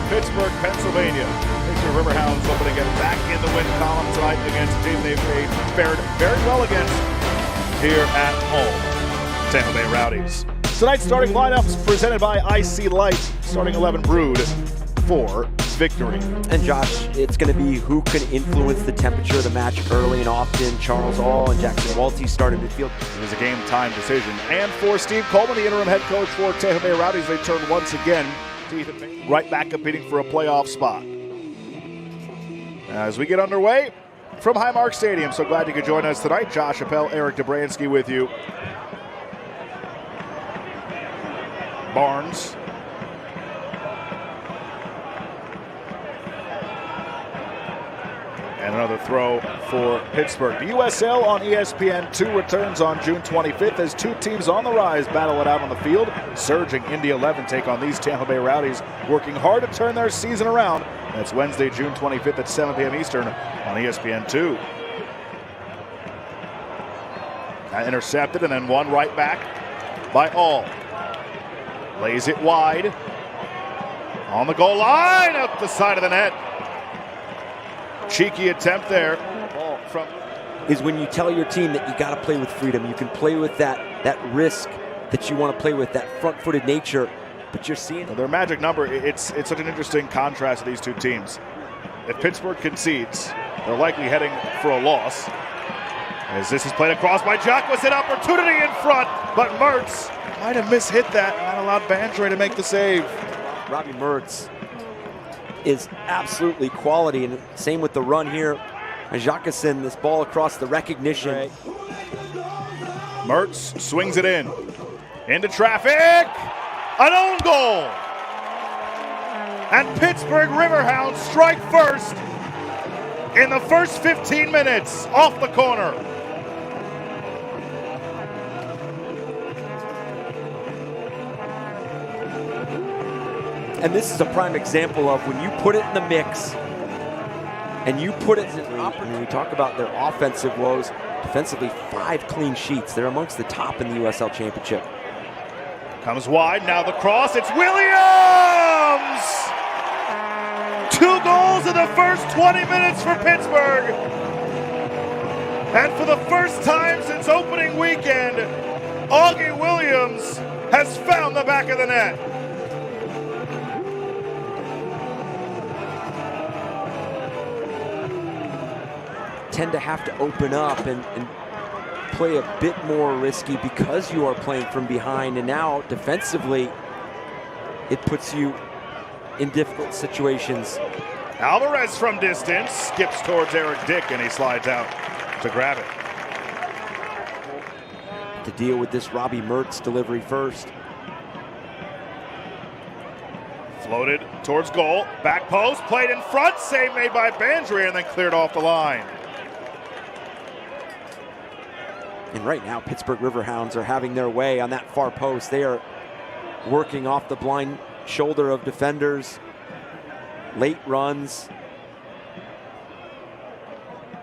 Pittsburgh, Pennsylvania. Pittsburgh Riverhounds hoping to get back in the win column tonight against a team they've fared very well against here at home, Tampa Bay Rowdies. Tonight's starting lineups presented by IC Light, starting 11 brewed for victory. And Josh, it's going to be who can influence the temperature of the match early and often. Charles Ahl and Jacquesson started midfield. It was a game-time decision. And for Steve Coleman, the interim head coach for Tampa Bay Rowdies, they turn once again right back competing for a playoff spot. As we get underway from Highmark Stadium, so glad you could join us tonight. Josh Ahl, Eric Dobransky with you. Barnes. And another throw for Pittsburgh. The USL on ESPN2 returns on June 25th as two teams on the rise battle it out on the field. Surging Indy 11 take on these Tampa Bay Rowdies, working hard to turn their season around. That's Wednesday, June 25th at 7 p.m. Eastern on ESPN2. That intercepted and then one right back by Ahl. Lays it wide. On the goal line, up the side of the net. Cheeky attempt there. Ball from is when you tell your team that you got to play with freedom. You can play with that risk that you want to play with, that front-footed nature. But you're seeing their magic number. It's such an interesting contrast to these two teams. If Pittsburgh concedes, they're likely heading for a loss. As this is played across by Jacquesson, opportunity in front, but Mertz might have mishit that and not allowed Bandré to make the save. Robbie Mertz is absolutely quality, and same with the run here. Jacquesson, this ball across the recognition. Right. Mertz swings it in. Into traffic. An own goal. And Pittsburgh Riverhounds strike first in the first 15 minutes off the corner. And this is a prime example of when you put it in the mix and you put it in, when we talk about their offensive woes, defensively 5 clean sheets. They're amongst the top in the USL Championship. Comes wide, now the cross, it's Williams! 2 goals in the first 20 minutes for Pittsburgh. And for the first time since opening weekend, Augustine Williams has found the back of the net. Tend to have to open up and play a bit more risky because you are playing from behind, and now defensively it puts you in difficult situations. Álvarez from distance skips towards Eric Dick and he slides out to grab it. To deal with this Robbie Mertz delivery first. Floated towards goal, back post, played in front, save made by Bandré and then cleared off the line. And right now, Pittsburgh Riverhounds are having their way on that far post. They are working off the blind shoulder of defenders. Late runs.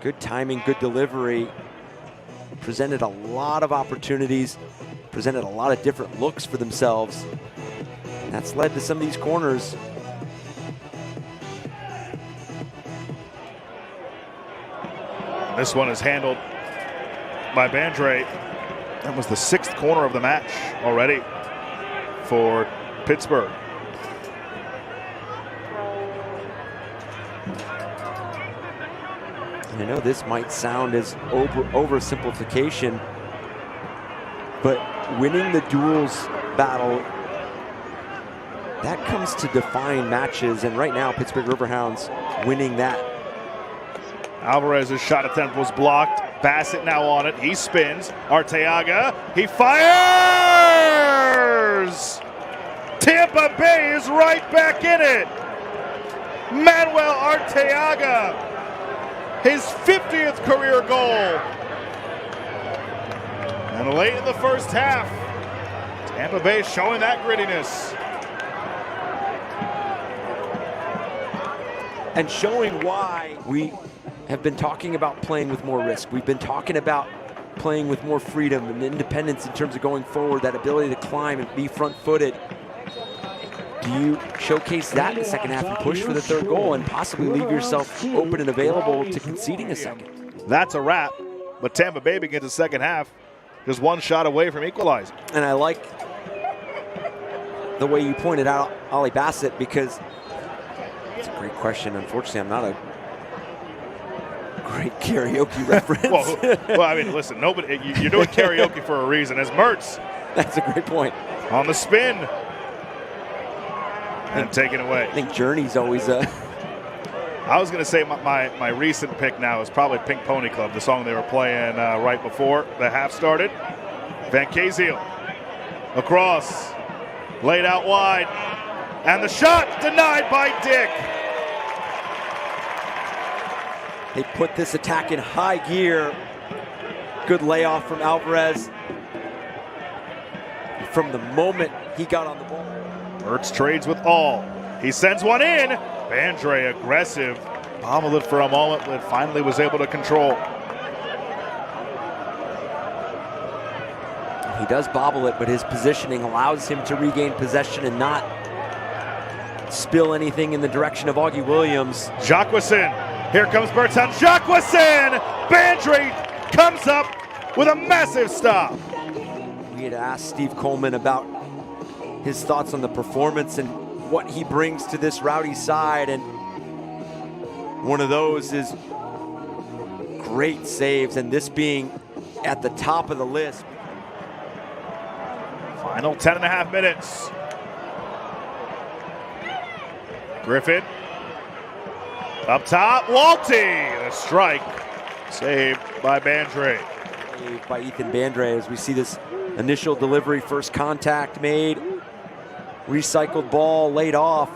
Good timing, good delivery. Presented a lot of opportunities. Presented a lot of different looks for themselves. That's led to some of these corners. This one is handled by Bandré. That was the 6th corner of the match already for Pittsburgh. And I know this might sound as oversimplification, but winning the duels battle, that comes to define matches, and right now Pittsburgh Riverhounds winning that. Álvarez's shot attempt was blocked. Bassett now on it. He spins. Arteaga. He fires! Tampa Bay is right back in it. Manuel Arteaga. His 50th career goal. And late in the first half, Tampa Bay showing that grittiness. And showing why we have been talking about playing with more risk. We've been talking about playing with more freedom and independence in terms of going forward, that ability to climb and be front-footed. do you showcase that in the second half and push for the third goal and possibly leave yourself open and available to conceding a second? That's a wrap, but Tampa Bay begins the second half just one shot away from equalizing. And I like the way you pointed out Ollie Bassett, because it's a great question. Unfortunately, I'm not a great karaoke reference. well, I mean, listen, nobody. You're doing karaoke for a reason. As Mertz. That's a great point. On the spin. And taken away. I think Journey's always a... I was going to say my recent pick now is probably Pink Pony Club, the song they were playing right before the half started. Vancaeyezeele across, laid out wide, and the shot denied by Dick. They put this attack in high gear. Good layoff from Álvarez. From the moment he got on the ball. Mertz trades with Ahl. He sends one in. Bandré aggressive. Bobbled it for a moment, but finally was able to control. He does bobble it, but his positioning allows him to regain possession and not spill anything in the direction of Augustine Williams. Jacquesson. Here comes Bertin. Jacquesson! Bandré comes up with a massive stop. We had asked Steve Coleman about his thoughts on the performance and what he brings to this Rowdy side, and one of those is great saves, and this being at the top of the list. Final 10.5 minutes. Griffin. Up top, Walty. The strike saved by Bandré. Saved by Ethan Bandré as we see this initial delivery, first contact made, recycled ball laid off.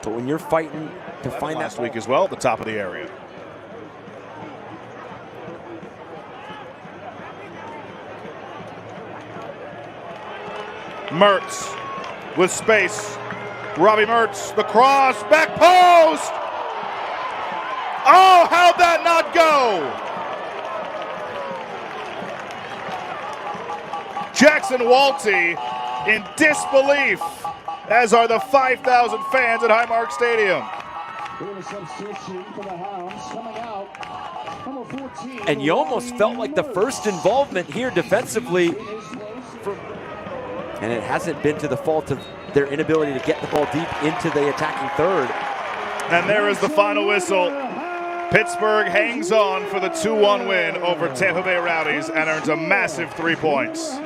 But when you're fighting to find last that week as well, at the top of the area. Mertz with space. Robbie Mertz, the cross, back post. Oh, how'd that not go? Jackson Walty in disbelief, as are the 5,000 fans at Highmark Stadium. And you almost felt like the first involvement here defensively, and it hasn't been to the fault of their inability to get the ball deep into the attacking third. And there is the final whistle. Pittsburgh hangs on for the 2-1 win over Tampa Bay Rowdies and earns a massive 3 points.